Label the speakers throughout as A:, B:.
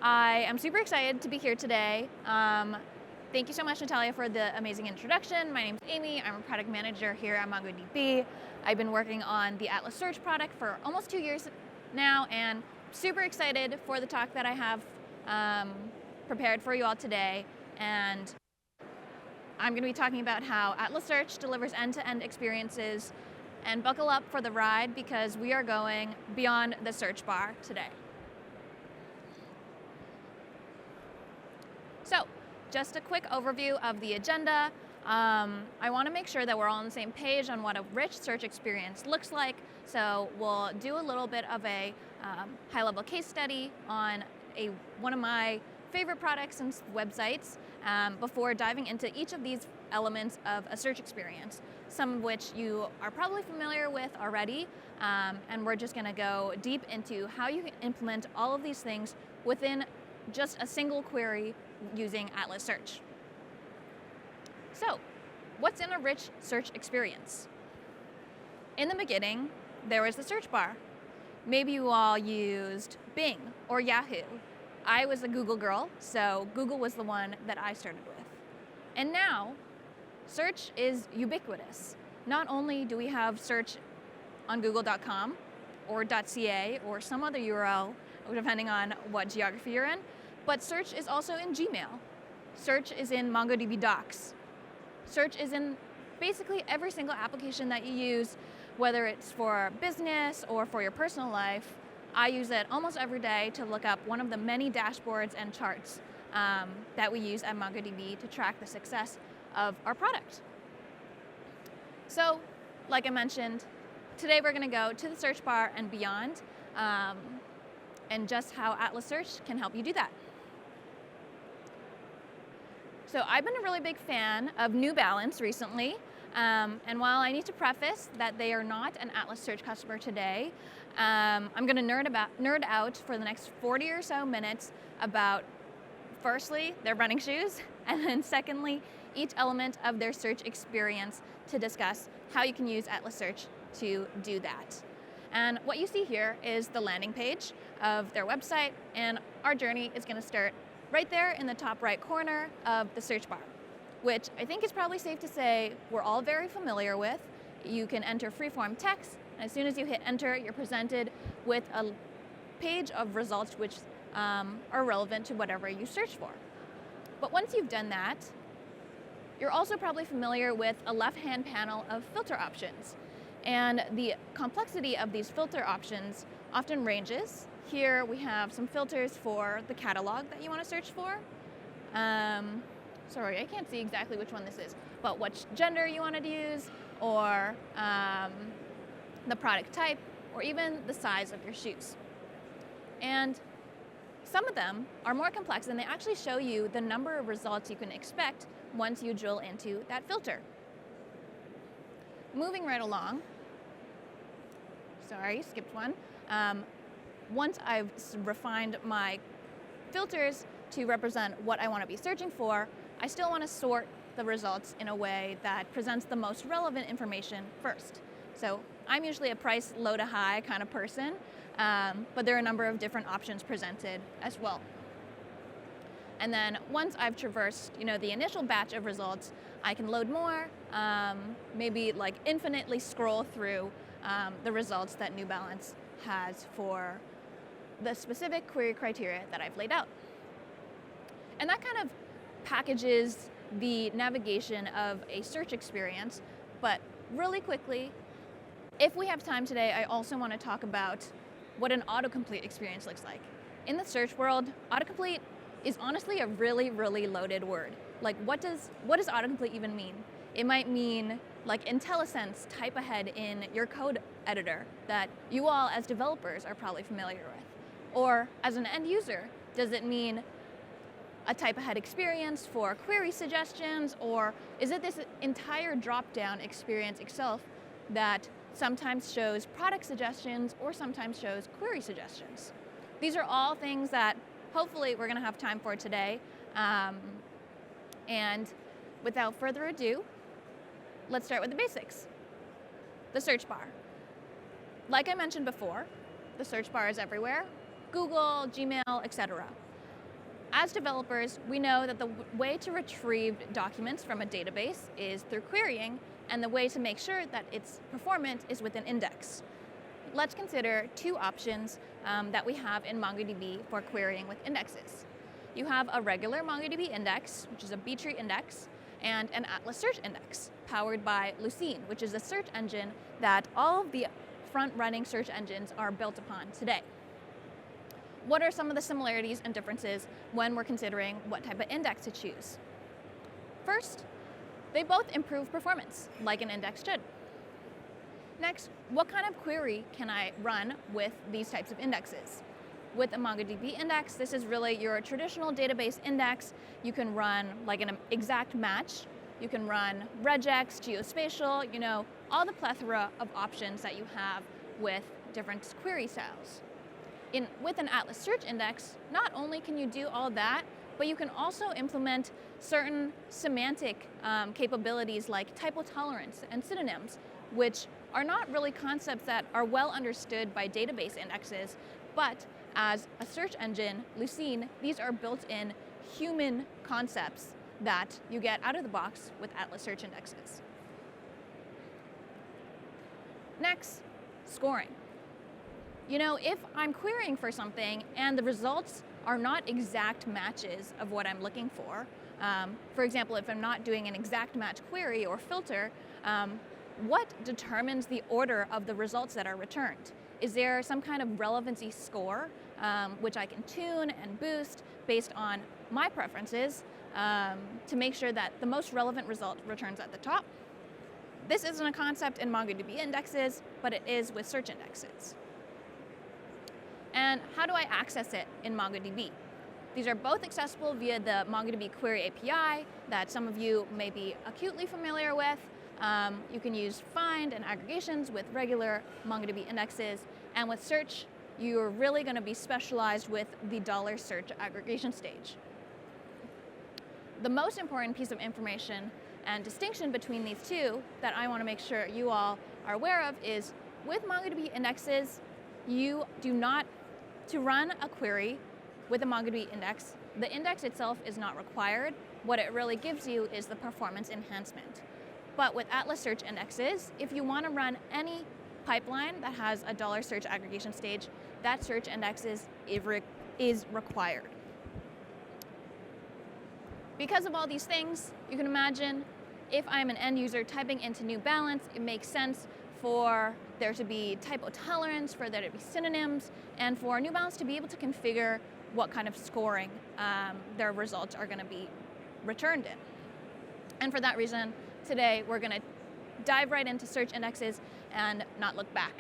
A: I am super excited to be here today. Thank you so much, Natalia, for the amazing introduction. My name is Amy. I'm a product manager here at MongoDB. I've been working on the Atlas Search product for almost 2 years now, and super excited for the talk that I have prepared for you all today. And I'm going to be talking about how Atlas Search delivers end-to-end experiences. And buckle up for the ride because we are going beyond the search bar today. So, just a quick overview of the agenda. I want to make sure that we're all on the same page on what a rich search experience looks like. So we'll do a little bit of a high-level case study on one of my favorite products and websites before diving into each of these elements of a search experience, some of which you are probably familiar with already, and we're just going to go deep into how you can implement all of these things within just a single query using Atlas Search. So, what's in a rich search experience? In the beginning, there was the search bar. Maybe you all used Bing or Yahoo. I was a Google girl, so Google was the one that I started with. And now, search is ubiquitous. Not only do we have search on google.com or .ca or some other URL, depending on what geography you're in, but search is also in Gmail. Search is in MongoDB Docs. Search is in basically every single application that you use, whether it's for business or for your personal life. I use it almost every day to look up one of the many dashboards and charts that we use at MongoDB to track the success of our product. So, like I mentioned, today we're going to go to the search bar and beyond, and just how Atlas Search can help you do that. So I've been a really big fan of New Balance recently, and while I need to preface that they are not an Atlas Search customer today, I'm going to nerd out for the next 40 or so minutes about, firstly, their running shoes, and then secondly, each element of their search experience to discuss how you can use Atlas Search to do that. And what you see here is the landing page of their website, and our journey is going to start right there in the top right corner of the search bar, which I think is probably safe to say we're all very familiar with. You can enter free-form text, and as soon as you hit enter, you're presented with a page of results which are relevant to whatever you search for. But once you've done that, you're also probably familiar with a left-hand panel of filter options. And the complexity of these filter options often ranges. Here we have some filters for the catalog that you want to search for. Sorry, I can't see exactly which one this is, but which gender you want to use, or the product type, or even the size of your shoes. And some of them are more complex, and they actually show you the number of results you can expect once you drill into that filter. Moving right along, sorry, skipped one. Once I've refined my filters to represent what I want to be searching for, I still want to sort the results in a way that presents the most relevant information first. So I'm usually a price low to high kind of person, but there are a number of different options presented as well. And then once I've traversed, the initial batch of results, I can load more, maybe like infinitely scroll through the results that New Balance has for the specific query criteria that I've laid out. And that kind of packages the navigation of a search experience, but really quickly, if we have time today, I also want to talk about what an autocomplete experience looks like. In the search world, autocomplete is honestly a really, really loaded word. Like, what does autocomplete even mean? It might mean like IntelliSense type ahead in your code editor that you all as developers are probably familiar with. Or as an end user, does it mean a type ahead experience for query suggestions, or is it this entire drop-down experience itself that sometimes shows product suggestions or sometimes shows query suggestions? These are all things that hopefully we're going to have time for today. And without further ado, let's start with the basics. The search bar. Like I mentioned before, the search bar is everywhere. Google, Gmail, etc. As developers, we know that the way to retrieve documents from a database is through querying, and the way to make sure that it's performant is with an index. Let's consider two options that we have in MongoDB for querying with indexes. You have a regular MongoDB index, which is a B-tree index, and an Atlas Search index, powered by Lucene, which is a search engine that all of the front-running search engines are built upon today. What are some of the similarities and differences when we're considering what type of index to choose? First, they both improve performance, like an index should. Next, what kind of query can I run with these types of indexes? With a MongoDB index, this is really your traditional database index. You can run like an exact match. You can run regex, geospatial, all the plethora of options that you have with different query styles. With an Atlas Search index, not only can you do all that, but you can also implement certain semantic capabilities like typo tolerance and synonyms, which are not really concepts that are well understood by database indexes, but as a search engine, Lucene, these are built-in human concepts that you get out of the box with Atlas Search indexes. Next, scoring. If I'm querying for something and the results are not exact matches of what I'm looking for example, if I'm not doing an exact match query or filter, what determines the order of the results that are returned? Is there some kind of relevancy score, which I can tune and boost based on my preferences to make sure that the most relevant result returns at the top? This isn't a concept in MongoDB indexes, but it is with search indexes. And how do I access it in MongoDB? These are both accessible via the MongoDB Query API that some of you may be acutely familiar with. You can use find and aggregations with regular MongoDB indexes. And with search, you're really going to be specialized with the $search aggregation stage. The most important piece of information and distinction between these two that I want to make sure you all are aware of is with MongoDB indexes, you do not, to run a query with a MongoDB index, the index itself is not required. What it really gives you is the performance enhancement. But with Atlas Search indexes, if you want to run any pipeline that has a $search aggregation stage, that search index is required. Because of all these things, you can imagine if I'm an end user typing into New Balance, it makes sense for there to be typo tolerance, for there to be synonyms, and for New Balance to be able to configure what kind of scoring their results are going to be returned in. And for that reason, today we're going to dive right into search indexes and not look back.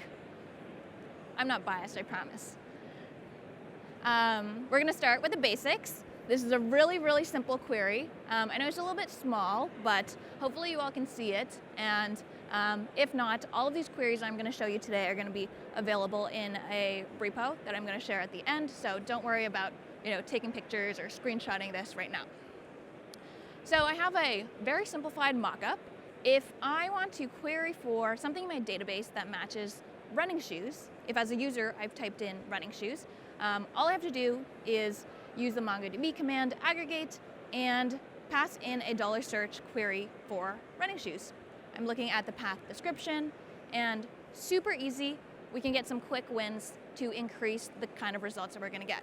A: I'm not biased, I promise. We're going to start with the basics. This is a really, really simple query. I know it's a little bit small, but hopefully you all can see it. And if not, all of these queries I'm going to show you today are going to be available in a repo that I'm going to share at the end. So don't worry about taking pictures or screenshotting this right now. So I have a very simplified mockup. If I want to query for something in my database that matches running shoes, if as a user I've typed in running shoes, all I have to do is use the MongoDB command aggregate and pass in a $search query for running shoes. I'm looking at the path description, and super easy, we can get some quick wins to increase the kind of results that we're going to get.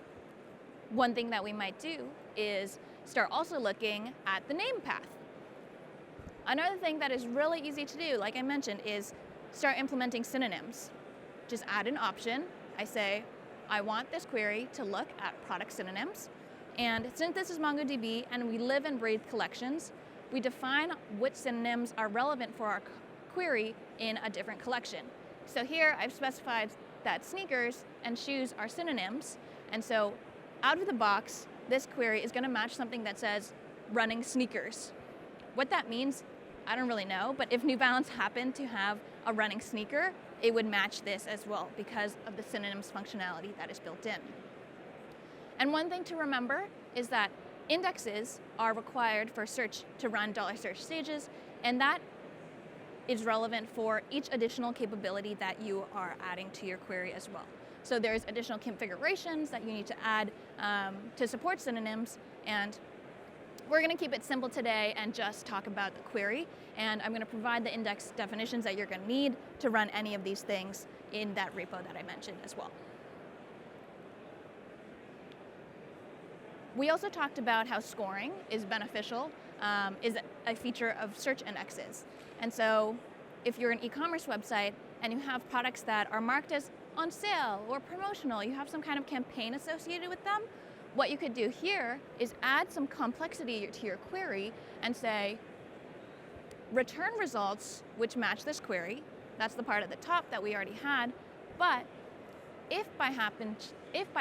A: One thing that we might do is start also looking at the name path. Another thing that is really easy to do, like I mentioned, is start implementing synonyms. Just add an option. I say, I want this query to look at product synonyms. And since this is MongoDB and we live and breathe collections, we define which synonyms are relevant for our query in a different collection. So here I've specified that sneakers and shoes are synonyms. And so out of the box, this query is going to match something that says running sneakers. What that means, I don't really know, but if New Balance happened to have a running sneaker, it would match this as well because of the synonyms functionality that is built in. And one thing to remember is that indexes are required for search to run $search stages, and that is relevant for each additional capability that you are adding to your query as well. So there's additional configurations that you need to add to support synonyms, and we're going to keep it simple today and just talk about the query, and I'm going to provide the index definitions that you're going to need to run any of these things in that repo that I mentioned as well. We also talked about how scoring is beneficial, is a feature of search indexes. And so if you're an e-commerce website and you have products that are marked as on sale or promotional, you have some kind of campaign associated with them, what you could do here is add some complexity to your query and say, return results which match this query. That's the part at the top that we already had. But if by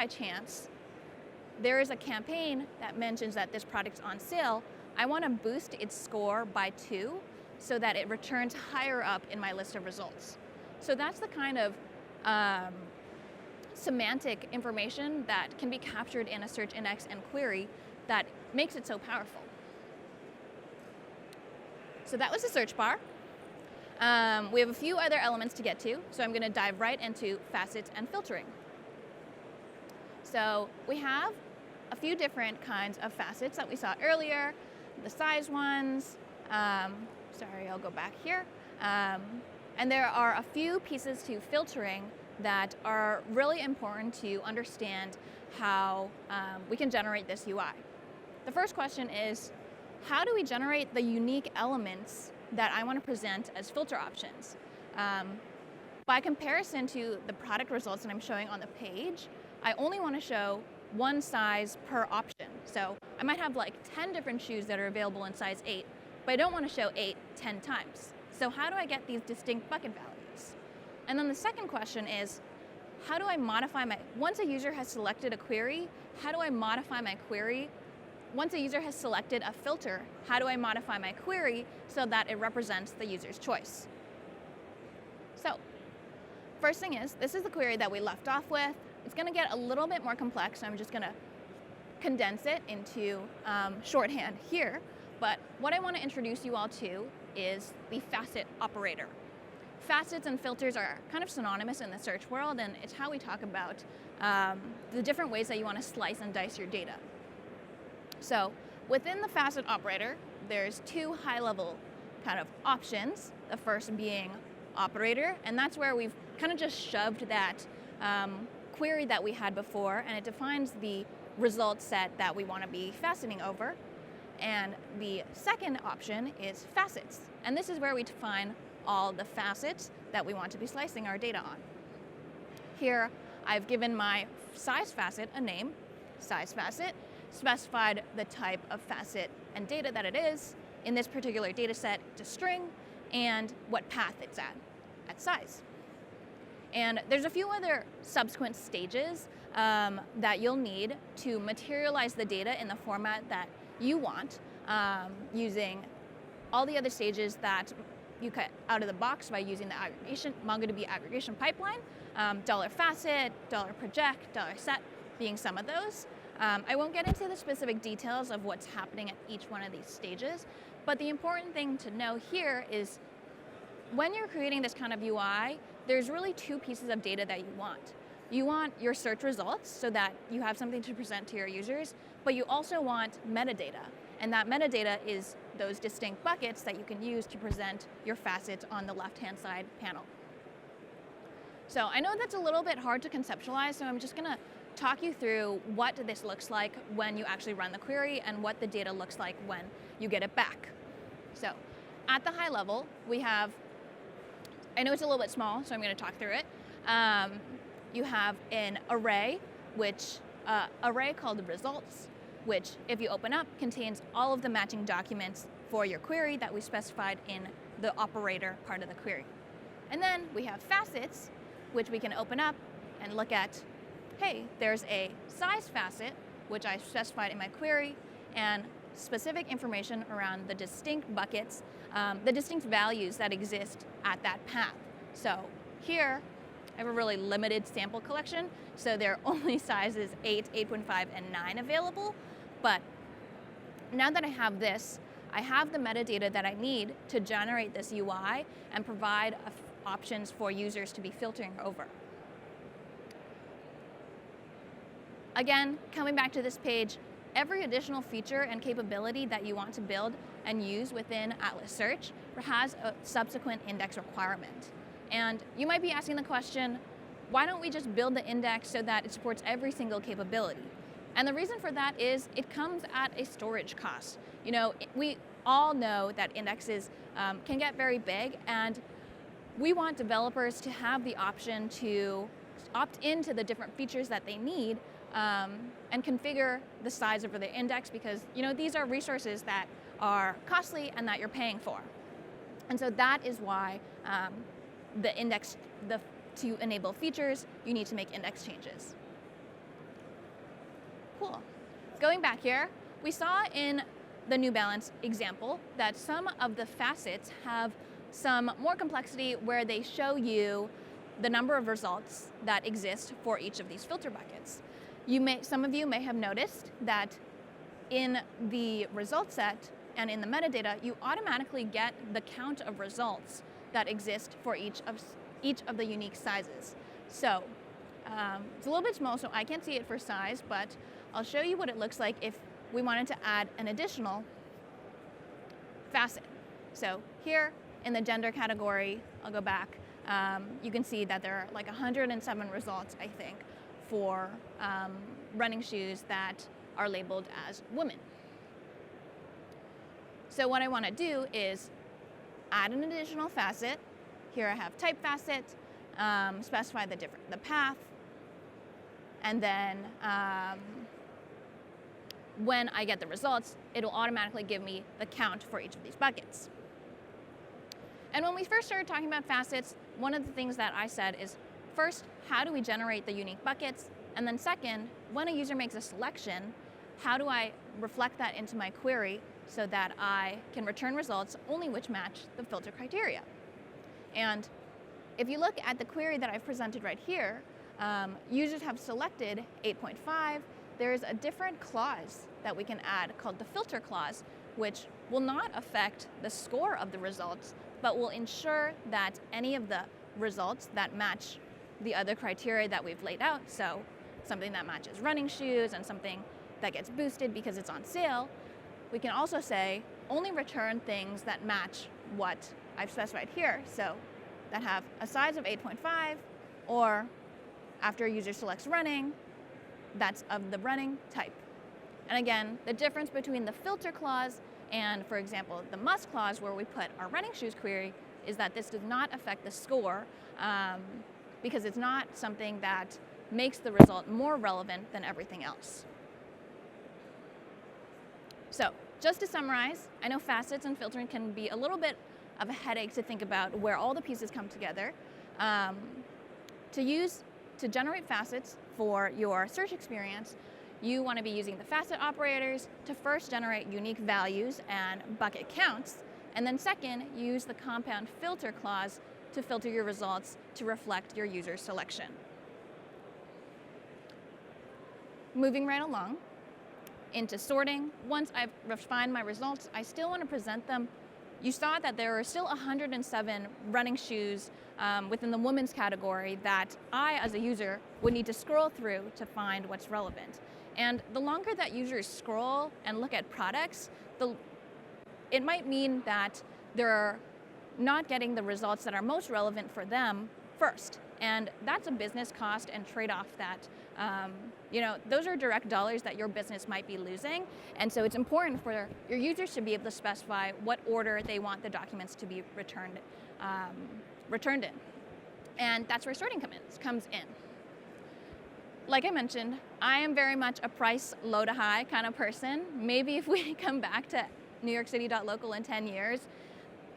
A: chance there is a campaign that mentions that this product's on sale, I want to boost its score by 2 so that it returns higher up in my list of results. So that's the kind of semantic information that can be captured in a search index and query that makes it so powerful. So that was the search bar. We have a few other elements to get to, so I'm going to dive right into facets and filtering. So we have a few different kinds of facets that we saw earlier, the size ones. Sorry, I'll go back here. And there are a few pieces to filtering that are really important to understand how we can generate this UI. The first question is, how do we generate the unique elements that I want to present as filter options? By comparison to the product results that I'm showing on the page, I only want to show one size per option. So I might have like 10 different shoes that are available in size 8, but I don't want to show 8 10 times. So how do I get these distinct bucket values? And then the second question is, how do I modify once a user has selected a query, how do I modify my query? Once a user has selected a filter, how do I modify my query so that it represents the user's choice? So first thing is, this is the query that we left off with. It's going to get a little bit more complex, so I'm just going to condense it into shorthand here. But what I want to introduce you all to is the facet operator. Facets and filters are kind of synonymous in the search world, and it's how we talk about the different ways that you want to slice and dice your data. So within the facet operator, there's 2 high-level kind of options, the first being operator, and that's where we've kind of just shoved that query that we had before, and it defines the result set that we want to be faceting over. And the second option is facets, and this is where we define all the facets that we want to be slicing our data on. Here, I've given my size facet a name, size facet, specified the type of facet and data that it is. In this particular data set, it's a string, and what path it's at size. And there's a few other subsequent stages that you'll need to materialize the data in the format that you want, using all the other stages that you cut out of the box by using the MongoDB aggregation pipeline, $facet, $project, $set being some of those. I won't get into the specific details of what's happening at each one of these stages, but the important thing to know here is when you're creating this kind of UI, there's really 2 pieces of data that you want. You want your search results so that you have something to present to your users, but you also want metadata. And that metadata is those distinct buckets that you can use to present your facets on the left-hand side panel. So I know that's a little bit hard to conceptualize, so I'm just going to talk you through what this looks like when you actually run the query and what the data looks like when you get it back. So at the high level, we have, I know it's a little bit small, so I'm going to talk through it. You have an array, array called results, which if you open up contains all of the matching documents for your query that we specified in the operator part of the query. And then we have facets, which we can open up and look at, hey, there's a size facet, which I specified in my query, and specific information around the distinct buckets, the distinct values that exist at that path. So here, I have a really limited sample collection, so there are only sizes 8, 8.5, and 9 available. But now that I have this, I have the metadata that I need to generate this UI and provide options for users to be filtering over. Again, coming back to this page, every additional feature and capability that you want to build and use within Atlas Search has a subsequent index requirement. And you might be asking the question, why don't we just build the index so that it supports every single capability? And the reason for that is it comes at a storage cost. You know, we all know that indexes can get very big, and we want developers to have the option to opt into the different features that they need and configure the size of their index, because these are resources that are costly and that you're paying for. And so that is why to enable features, you need to make index changes. Cool. Going back here, we saw in the New Balance example that some of the facets have some more complexity where they show you the number of results that exist for each of these filter buckets. Some of you may have noticed that in the result set and in the metadata, you automatically get the count of results that exist for each of the unique sizes. So it's a little bit small, so I can't see it for size, but I'll show you what it looks like if we wanted to add an additional facet. So here in the gender category, I'll go back, you can see that there are like 107 results, I think, for running shoes that are labeled as women. So what I want to do is add an additional facet. Here I have type facet, specify the path, and then when I get the results, it'll automatically give me the count for each of these buckets. And when we first started talking about facets, one of the things that I said is, first, how do we generate the unique buckets? And then second, when a user makes a selection, how do I reflect that into my query so that I can return results only which match the filter criteria? And if you look at the query that I've presented right here, users have selected 8.5. There's a different clause that we can add called the filter clause, which will not affect the score of the results, but will ensure that any of the results that match the other criteria that we've laid out, so something that matches running shoes and something that gets boosted because it's on sale, we can also say only return things that match what I've specified here, so that have a size of 8.5, or after a user selects running, that's of the running type. And again, the difference between the filter clause and, for example, the must clause where we put our running shoes query is that this does not affect the score because it's not something that makes the result more relevant than everything else. So just to summarize, I know facets and filtering can be a little bit of a headache to think about where all the pieces come together. To generate facets for your search experience, you want to be using the facet operators to first generate unique values and bucket counts, and then second, use the compound filter clause to filter your results to reflect your user selection. Moving right along into sorting, once I've refined my results, I still want to present them. You saw that there are still 107 running shoes within the women's category that I, as a user, would need to scroll through to find what's relevant. And the longer that users scroll and look at products, it might mean that they're not getting the results that are most relevant for them first. And that's a business cost and trade-off that, those are direct dollars that your business might be losing. And so it's important for your users to be able to specify what order they want the documents to be returned in. And that's where sorting comes in. Like I mentioned, I am very much a price low to high kind of person. Maybe if we come back to NewYorkCity.local in 10 years,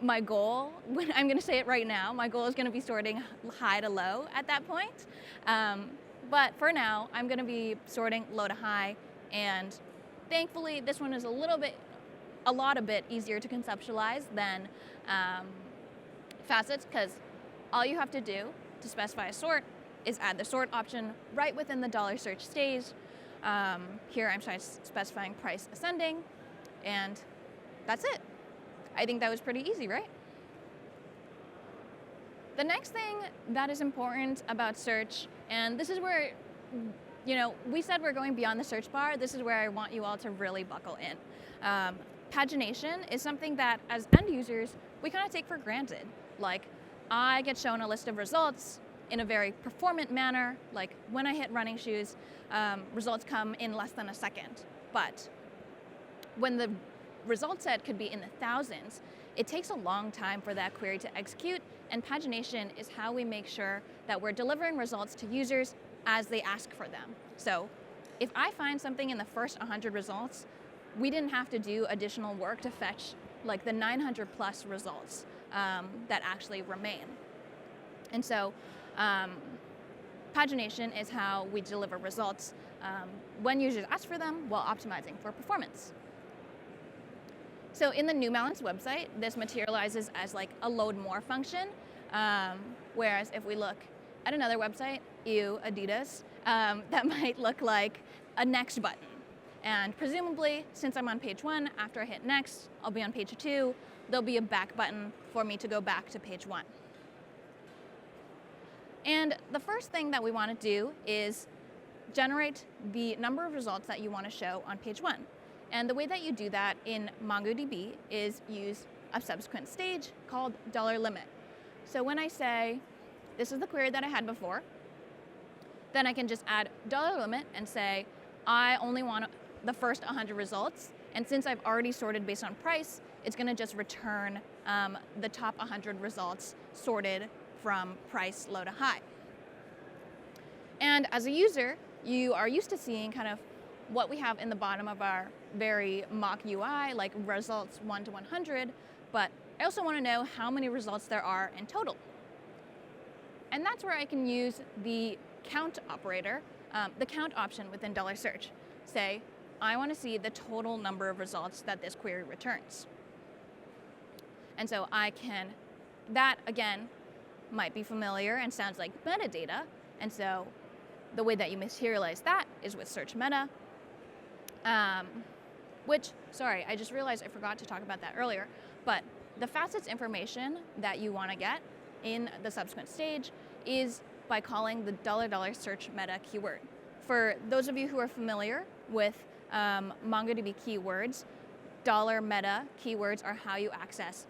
A: my goal, I'm going to say it right now, my goal is going to be sorting high to low at that point. But for now, I'm going to be sorting low to high. And thankfully, this one is a lot easier to conceptualize than facets, because all you have to do to specify a sort is add the sort option right within the $search stage. Here I'm specifying price ascending, and that's it. I think that was pretty easy, right? The next thing that is important about search, and this is where we said we're going beyond the search bar. This is where I want you all to really buckle in. Pagination is something that, as end users, we kind of take for granted. Like, I get shown a list of results in a very performant manner. Like, when I hit running shoes, results come in less than a second. But when the result set could be in the thousands, it takes a long time for that query to execute, and pagination is how we make sure that we're delivering results to users as they ask for them. So if I find something in the first 100 results, we didn't have to do additional work to fetch like the 900 plus results that actually remain. And so pagination is how we deliver results when users ask for them while optimizing for performance. So in the New Balance website, this materializes as like a load more function, whereas if we look at another website, Adidas, that might look like a next button. And presumably, since I'm on page 1, after I hit next, I'll be on page 2. There'll be a back button for me to go back to page 1. And the first thing that we want to do is generate the number of results that you want to show on page 1. And the way that you do that in MongoDB is use a subsequent stage called $limit. So when I say, this is the query that I had before, then I can just add $limit and say, I only want the first 100 results. And since I've already sorted based on price, it's going to just return the top 100 results sorted from price low to high. And as a user, you are used to seeing kind of what we have in the bottom of our very mock UI, like results 1 to 100, but I also want to know how many results there are in total. And that's where I can use the count operator, the count option within $search. Say, I want to see the total number of results that this query returns. And so that again, might be familiar and sounds like metadata. And so the way that you materialize that is with search meta, sorry, I just realized I forgot to talk about that earlier, but the facets information that you want to get in the subsequent stage is by calling the $search meta keyword. For those of you who are familiar with MongoDB keywords, $meta keywords are how you access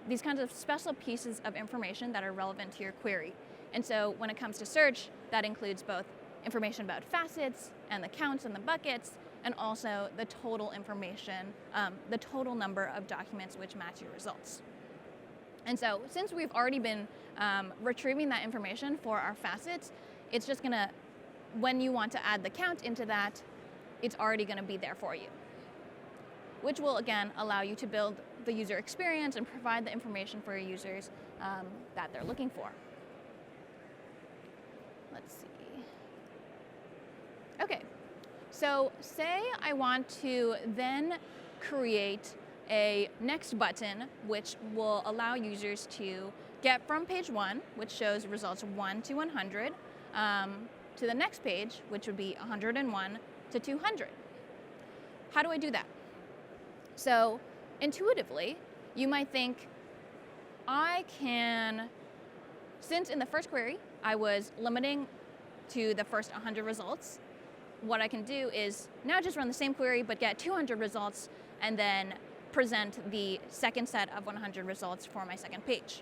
A: these kinds of special pieces of information that are relevant to your query. And so when it comes to search, that includes both information about facets and the counts and the buckets, and also the total information, the total number of documents which match your results. And so since we've already been retrieving that information for our facets, it's just going to, when you want to add the count into that, it's already going to be there for you, which will again allow you to build the user experience and provide the information for your users that they're looking for. Let's see. Okay, so say I want to then create a next button which will allow users to get from page 1, which shows results 1 to 100, to the next page, which would be 101 to 200. How do I do that? So intuitively, you might think, since in the first query, I was limiting to the first 100 results, what I can do is now just run the same query, but get 200 results, and then present the second set of 100 results for my second page.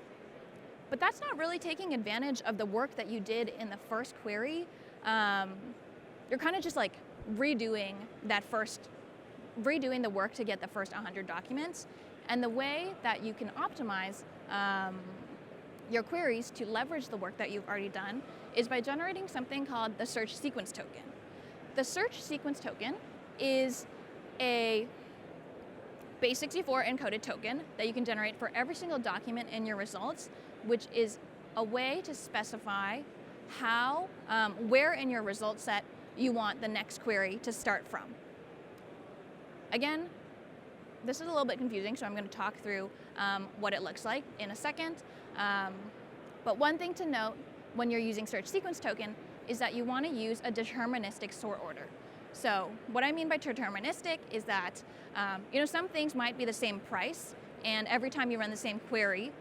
A: But that's not really taking advantage of the work that you did in the first query. You're kind of just like redoing the work to get the first 100 documents. And the way that you can optimize your queries to leverage the work that you've already done is by generating something called the search sequence token. The search sequence token is a base64 encoded token that you can generate for every single document in your results, which is a way to specify where in your result set you want the next query to start from. Again, this is a little bit confusing, so I'm going to talk through what it looks like in a second. But one thing to note when you're using search sequence token is that you want to use a deterministic sort order. So what I mean by deterministic is that some things might be the same price, and every time you run the same query,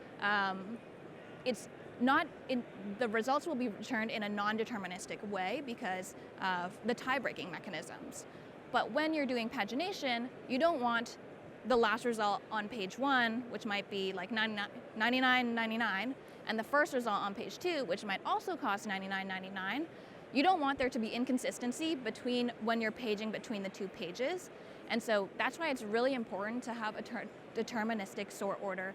A: it's the results will be returned in a non-deterministic way because of the tie-breaking mechanisms. But when you're doing pagination, you don't want the last result on page 1, which might be like 99.99, and the first result on page 2, which might also cost 99.99. You don't want there to be inconsistency between when you're paging between the two pages. And so that's why it's really important to have a deterministic sort order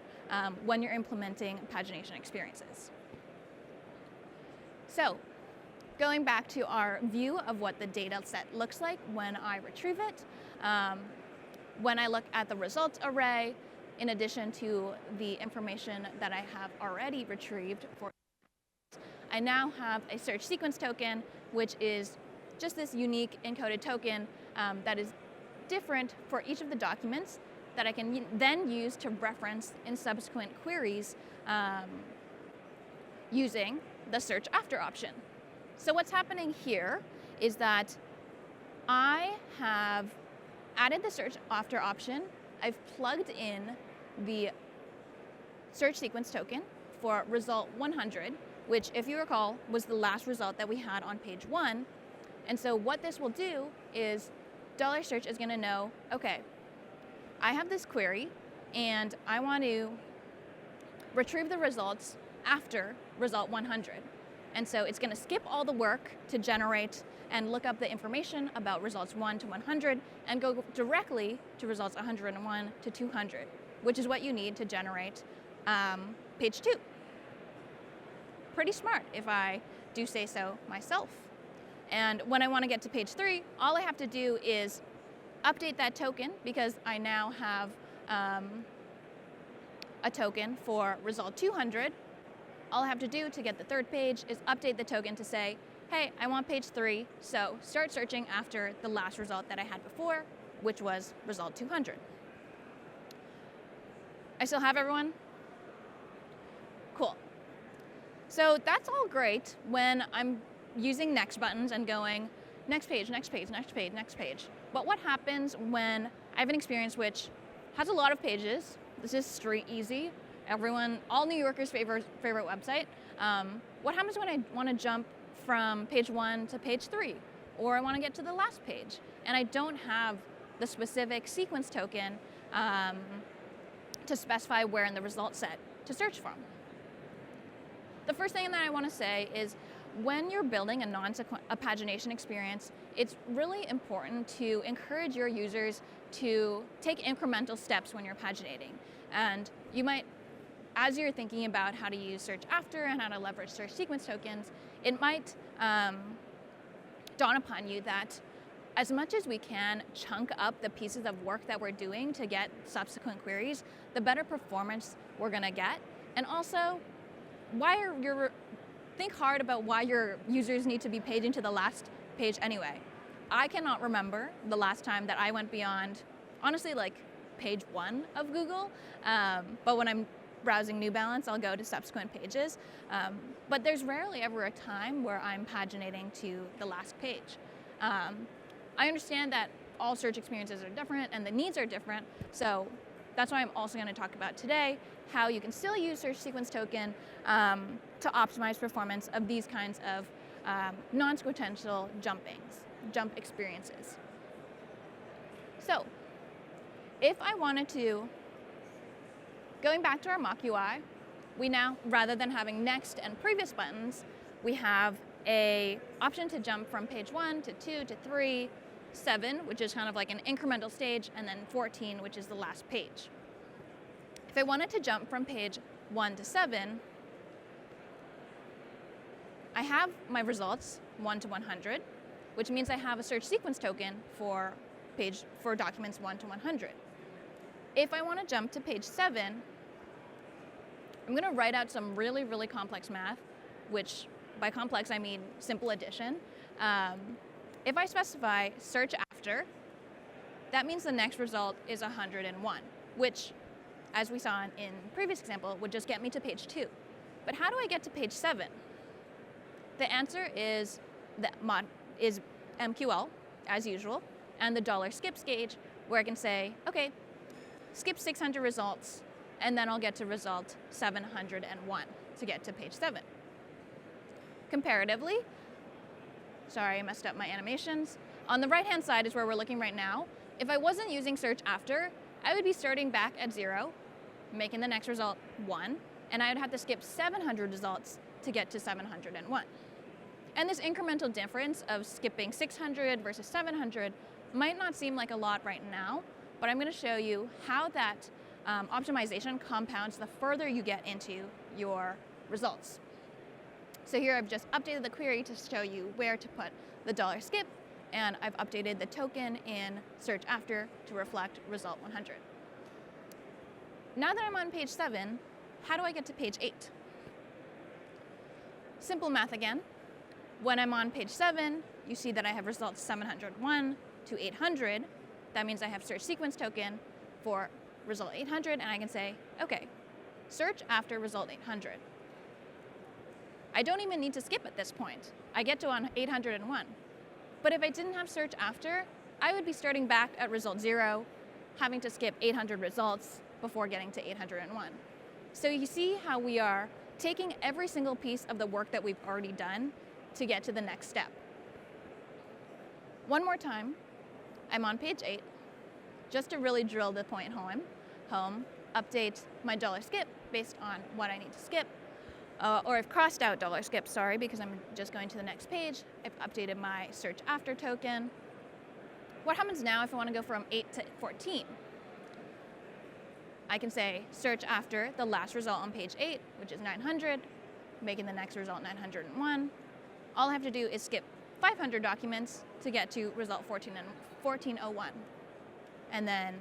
A: when you're implementing pagination experiences. So going back to our view of what the data set looks like when I retrieve it, when I look at the results array, in addition to the information that I have already retrieved for, I now have a search sequence token, which is just this unique encoded token that is different for each of the documents that I can then use to reference in subsequent queries using the search after option. So what's happening here is that I have added the search after option. I've plugged in the search sequence token for result 100, which, if you recall, was the last result that we had on page 1. And so what this will do is $search is going to know, okay, I have this query and I want to retrieve the results after result 100. And so it's going to skip all the work to generate and look up the information about results 1 to 100 and go directly to results 101 to 200, which is what you need to generate page 2. Pretty smart, if I do say so myself. And when I want to get to page 3, all I have to do is update that token, because I now have a token for result 200. All I have to do to get the third page is update the token to say, hey, I want page 3, so start searching after the last result that I had before, which was result 200. I still have everyone? Cool. So that's all great when I'm using next buttons and going next page, next page, next page, next page. But what happens when I have an experience which has a lot of pages? This is street easy. All New Yorkers' favorite website. What happens when I want to jump from page 1 to page 3, or I want to get to the last page, and I don't have the specific sequence token to specify where in the result set to search from? The first thing that I want to say is, when you're building a pagination experience, it's really important to encourage your users to take incremental steps when you're paginating. And you might, as you're thinking about how to use search after and how to leverage search sequence tokens, it might dawn upon you that as much as we can chunk up the pieces of work that we're doing to get subsequent queries, the better performance we're going to get. And also, think hard about why your users need to be paging to the last page anyway. I cannot remember the last time that I went beyond, honestly, like page 1 of Google. But when I'm browsing New Balance, I'll go to subsequent pages. But there's rarely ever a time where I'm paginating to the last page. I understand that all search experiences are different and the needs are different. So that's why I'm also going to talk about today how you can still use search sequence token to optimize performance of these kinds of non-sequential jump experiences. So if I wanted to, going back to our mock UI, we now, rather than having next and previous buttons, we have an option to jump from page 1 to 2 to 3, 7, which is kind of like an incremental stage, and then 14, which is the last page. If I wanted to jump from page 1 to 7, I have my results 1 to 100, which means I have a search sequence token for documents 1 to 100. If I want to jump to page 7, I'm going to write out some really, really complex math, which by complex I mean simple addition. If I specify search after, that means the next result is 101, which, as we saw in previous example, would just get me to page 2. But how do I get to page 7? The answer is MQL, as usual, and the $skips gauge, where I can say, okay, skip 600 results, and then I'll get to result 701. to get to page 7. Comparatively, sorry, I messed up my animations. On the right-hand side is where we're looking right now. If I wasn't using search after, I would be starting back at 0, making the next result 1, and I would have to skip 700 results to get to 701. And this incremental difference of skipping 600 versus 700 might not seem like a lot right now, but I'm going to show you how that optimization compounds the further you get into your results. So here I've just updated the query to show you where to put the $skip, and I've updated the token in search after to reflect result 100. Now that I'm on page 7, how do I get to page 8? Simple math again. When I'm on page 7, you see that I have results 701 to 800. That means I have search sequence token for result 800, and I can say, okay, search after result 800. I don't even need to skip at this point. I get to on 801. But if I didn't have search after, I would be starting back at result 0, having to skip 800 results before getting to 801. So you see how we are taking every single piece of the work that we've already done to get to the next step. One more time, I'm on page 8, just to really drill the point home, update my $skip based on what I need to skip, or I've crossed out $skip, sorry, because I'm just going to the next page. I've updated my search after token. What happens now if I want to go from 8 to 14? I can say search after the last result on page 8, which is 900, making the next result 901. All I have to do is skip 500 documents to get to result 1401. And then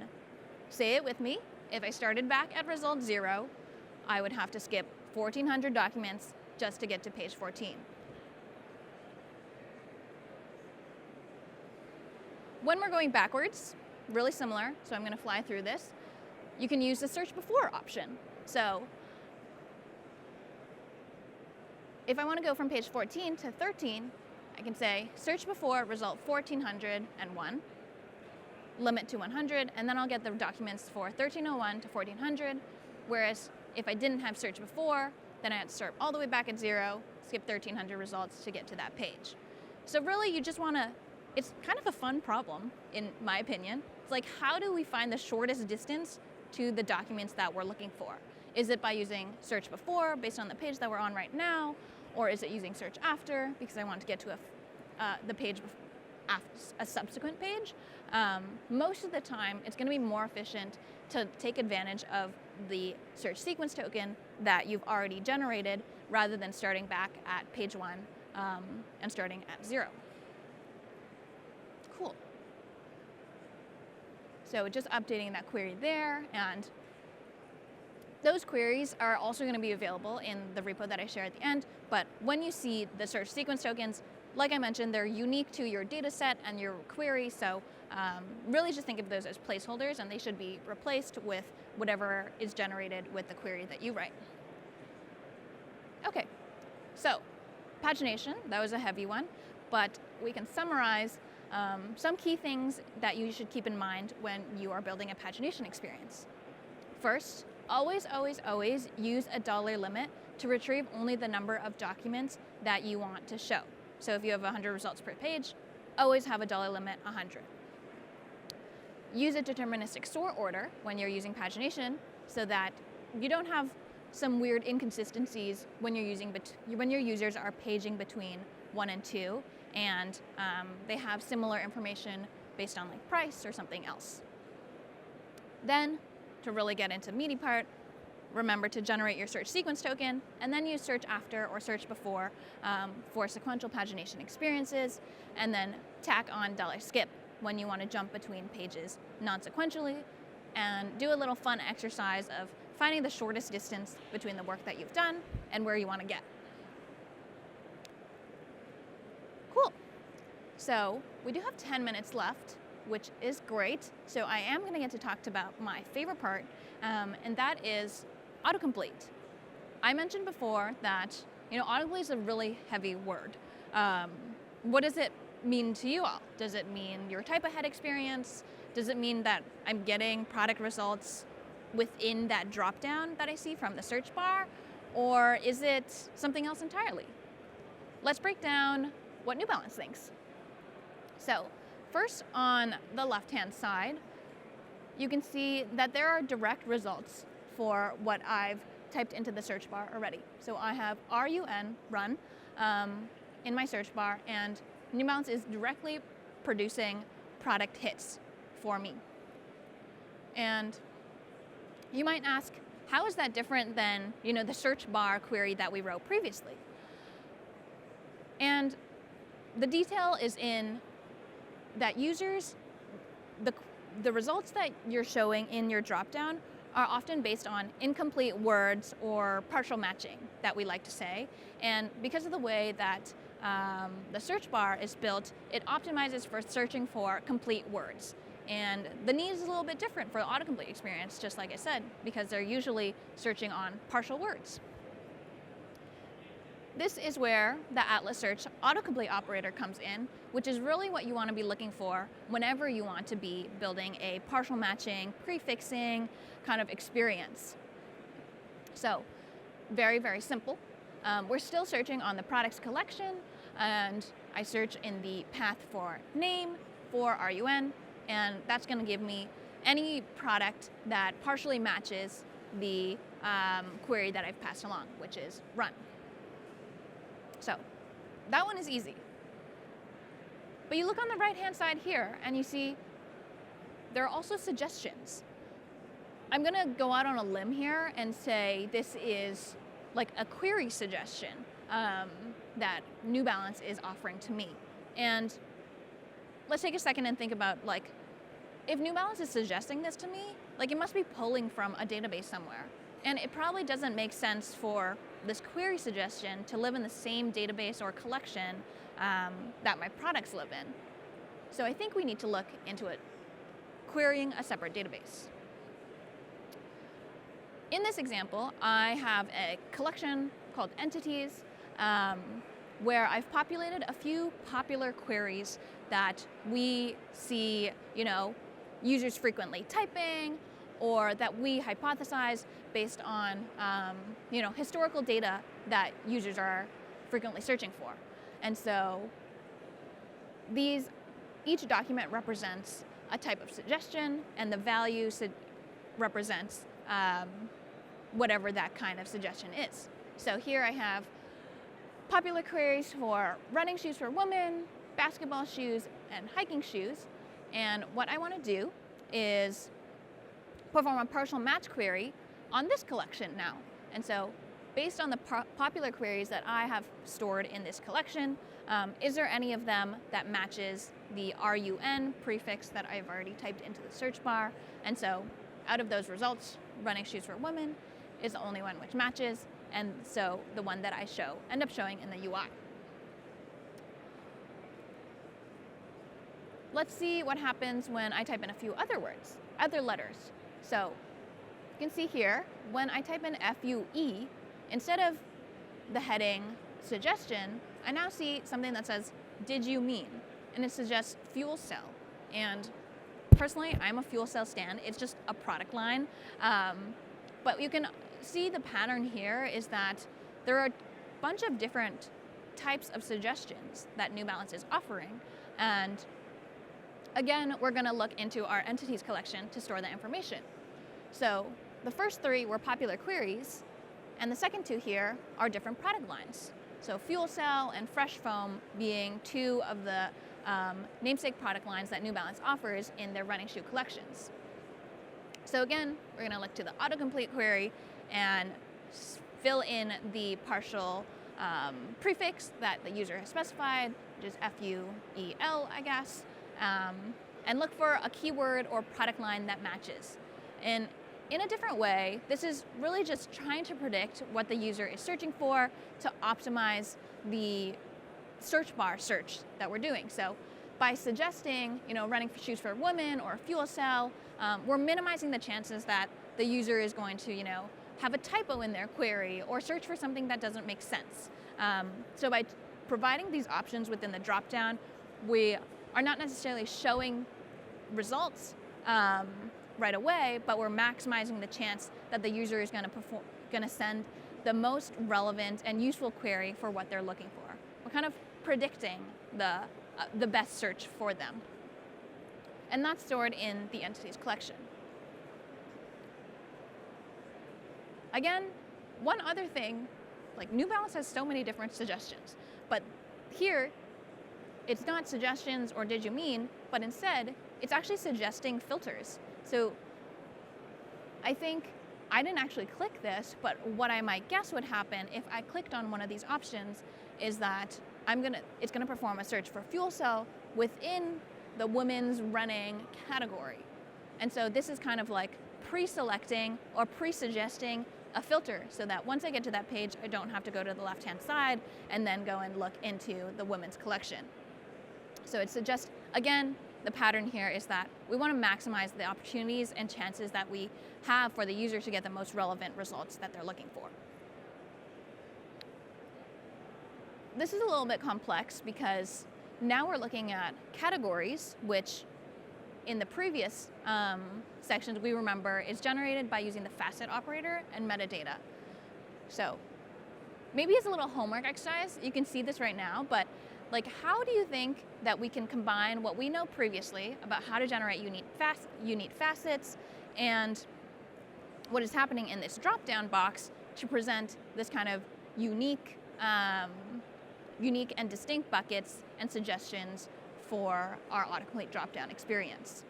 A: say it with me. If I started back at result 0, I would have to skip 1,400 documents just to get to page 14. When we're going backwards, really similar, so I'm going to fly through this, you can use the search before option. So if I want to go from page 14 to 13, I can say search before result 1,401, limit to 100, and then I'll get the documents for 1301 to 1400, whereas if I didn't have search before, then I had to start all the way back at 0, skip 1300 results to get to that page. So really you just want to, it's kind of a fun problem in my opinion. It's like, how do we find the shortest distance to the documents that we're looking for? Is it by using search before based on the page that we're on right now, or is it using search after because I want to get to the page after a subsequent page? Most of the time, it's going to be more efficient to take advantage of the search sequence token that you've already generated rather than starting back at page 1 and starting at 0. Cool. So just updating that query there, and those queries are also going to be available in the repo that I share at the end, but when you see the search sequence tokens, like I mentioned, they're unique to your data set and your query, so really just think of those as placeholders, and they should be replaced with whatever is generated with the query that you write. Okay, so pagination, that was a heavy one, but we can summarize some key things that you should keep in mind when you are building a pagination experience. First, always, always, always use a dollar limit to retrieve only the number of documents that you want to show. So if you have 100 results per page, always have a dollar limit 100. Use a deterministic sort order when you're using pagination so that you don't have some weird inconsistencies when you're using when your users are paging between 1 and 2 and they have similar information based on like price or something else. Then, to really get into the meaty part, remember to generate your search sequence token and then use search after or search before for sequential pagination experiences, and then tack on $skip when you want to jump between pages non-sequentially, and do a little fun exercise of finding the shortest distance between the work that you've done and where you want to get. Cool. So we do have 10 minutes left, which is great. So I am going to get to talk about my favorite part, and that is autocomplete. I mentioned before that autocomplete is a really heavy word. What does it mean to you all? Does it mean your type ahead experience? Does it mean that I'm getting product results within that dropdown that I see from the search bar? Or is it something else entirely? Let's break down what New Balance thinks. So first, on the left-hand side, you can see that there are direct results for what I've typed into the search bar already. So I have run in my search bar, and New Balance is directly producing product hits for me. And you might ask, how is that different than the search bar query that we wrote previously? And the detail is in that users, the results that you're showing in your dropdown are often based on incomplete words or partial matching that we like to say. And because of the way that the search bar is built, it optimizes for searching for complete words. And the need is a little bit different for the autocomplete experience, just like I said, because they're usually searching on partial words. This is where the Atlas Search autocomplete operator comes in, which is really what you want to be looking for whenever you want to be building a partial matching, prefixing kind of experience. So, very, very simple. We're still searching on the products collection, and I search in the path for name for RUN, and that's going to give me any product that partially matches the query that I've passed along, which is run. So that one is easy. But you look on the right-hand side here, and you see there are also suggestions. I'm going to go out on a limb here and say this is like a query suggestion that New Balance is offering to me. And let's take a second and think about, like, if New Balance is suggesting this to me, like, it must be pulling from a database somewhere. And it probably doesn't make sense for this query suggestion to live in the same database or collection that my products live in. So I think we need to look into it, querying a separate database. In this example, I have a collection called entities where I've populated a few popular queries that we see, users frequently typing, or that we hypothesize based on, historical data that users are frequently searching for. And so each document represents a type of suggestion, and the value represents whatever that kind of suggestion is. So here I have popular queries for running shoes for women, basketball shoes, and hiking shoes. And what I want to do is perform a partial match query on this collection now. And so based on the popular queries that I have stored in this collection, is there any of them that matches the RUN prefix that I've already typed into the search bar? And so out of those results, running shoes for women is the only one which matches, and so the one that I end up showing in the UI. Let's see what happens when I type in a few other words, other letters. So you can see here, when I type in FUE, instead of the heading suggestion, I now see something that says, did you mean? And it suggests fuel cell. And personally, I'm a fuel cell stan. It's just a product line. But you can see the pattern here is that there are a bunch of different types of suggestions that New Balance is offering. And again, we're going to look into our entities collection to store the information. So the first three were popular queries, and the second two here are different product lines. So fuel cell and fresh foam being two of the namesake product lines that New Balance offers in their running shoe collections. So again, we're going to look to the autocomplete query and fill in the partial prefix that the user has specified, which is FUEL, I guess, and look for a keyword or product line that matches. And in a different way, this is really just trying to predict what the user is searching for to optimize the search bar search that we're doing. So by suggesting, running shoes for women or fuel cell, we're minimizing the chances that the user is going to, have a typo in their query or search for something that doesn't make sense. So by providing these options within the dropdown, we are not necessarily showing results right away, but we're maximizing the chance that the user is going to send the most relevant and useful query for what they're looking for. We're kind of predicting the best search for them. And that's stored in the entities collection. Again, one other thing, like New Balance has so many different suggestions, but here it's not suggestions or did you mean, but instead it's actually suggesting filters. So I think I didn't actually click this, but what I might guess would happen if I clicked on one of these options is that it's gonna perform a search for fuel cell within the women's running category. And so this is kind of like pre-selecting or pre-suggesting a filter so that once I get to that page, I don't have to go to the left-hand side and then go and look into the women's collection. So it suggests, again, the pattern here is that we want to maximize the opportunities and chances that we have for the user to get the most relevant results that they're looking for. This is a little bit complex because now we're looking at categories, which in the previous sections we remember is generated by using the facet operator and metadata. So maybe it's a little homework exercise. You can see this right now, but like, how do you think that we can combine what we know previously about how to generate unique facets and what is happening in this drop-down box to present this kind of unique and distinct buckets and suggestions for our autocomplete drop-down experience?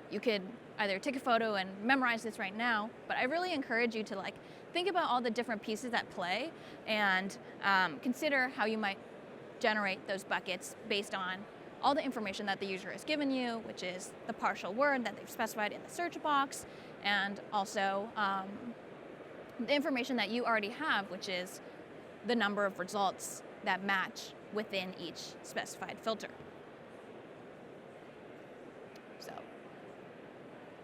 A: You could either take a photo and memorize this right now, but I really encourage you to think about all the different pieces at play and consider how you might generate those buckets based on all the information that the user has given you, which is the partial word that they've specified in the search box, and also the information that you already have, which is the number of results that match within each specified filter. So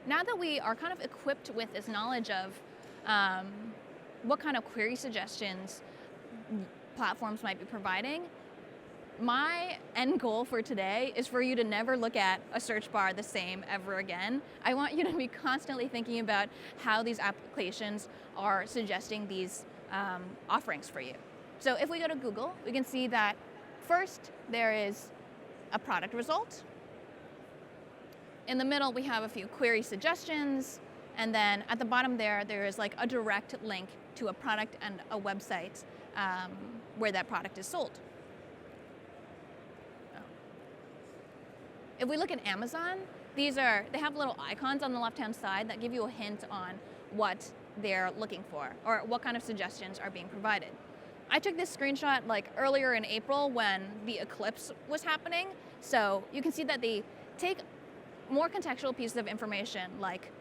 A: now that we are kind of equipped with this knowledge of what kind of query suggestions platforms might be providing, my end goal for today is for you to never look at a search bar the same ever again. I want you to be constantly thinking about how these applications are suggesting these offerings for you. So if we go to Google, we can see that first there is a product result. In the middle, we have a few query suggestions. And then at the bottom there is like a direct link to a product and a website where that product is sold. If we look at Amazon, they have little icons on the left-hand side that give you a hint on what they're looking for or what kind of suggestions are being provided. I took this screenshot earlier in April when the eclipse was happening. So you can see that they take more contextual pieces of information, like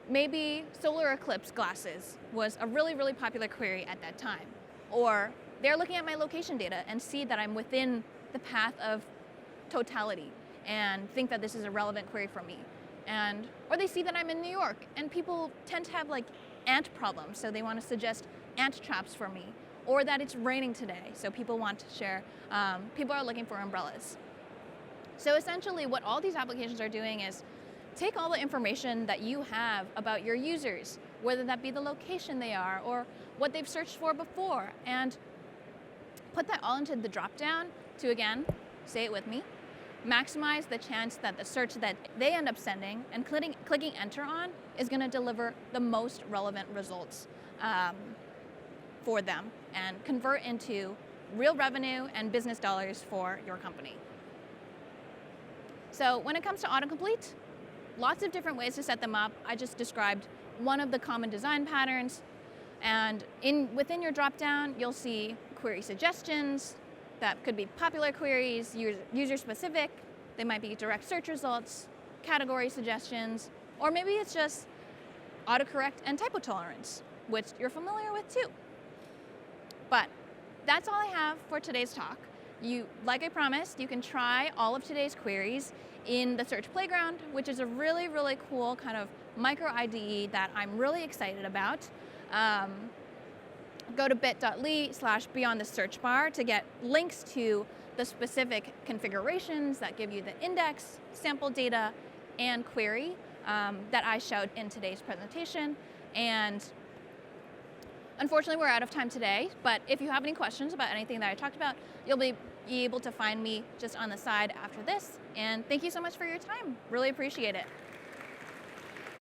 A: maybe solar eclipse glasses was a really, really popular query at that time. Or they're looking at my location data and see that I'm within the path of totality and think that this is a relevant query for me. Or they see that I'm in New York and people tend to have ant problems, so they want to suggest ant traps for me. Or that it's raining today, so people want to share, people are looking for umbrellas. So essentially what all these applications are doing is take all the information that you have about your users, whether that be the location they are or what they've searched for before, and put that all into the drop-down to, again, say it with me, maximize the chance that the search that they end up sending and clicking enter on is going to deliver the most relevant results for them and convert into real revenue and business dollars for your company. So when it comes to autocomplete, lots of different ways to set them up. I just described one of the common design patterns, and within your dropdown, you'll see query suggestions that could be popular queries, user-specific. They might be direct search results, category suggestions, or maybe it's just autocorrect and typo tolerance, which you're familiar with too. But that's all I have for today's talk. Like I promised, you can try all of today's queries in the Search Playground, which is a really, really cool kind of micro IDE that I'm really excited about. Go to bit.ly/beyond the search bar to get links to the specific configurations that give you the index, sample data, and query that I showed in today's presentation. And Unfortunately, we're out of time today, but if you have any questions about anything that I talked about, you'll be able to find me just on the side after this. And thank you so much for your time. Really appreciate it.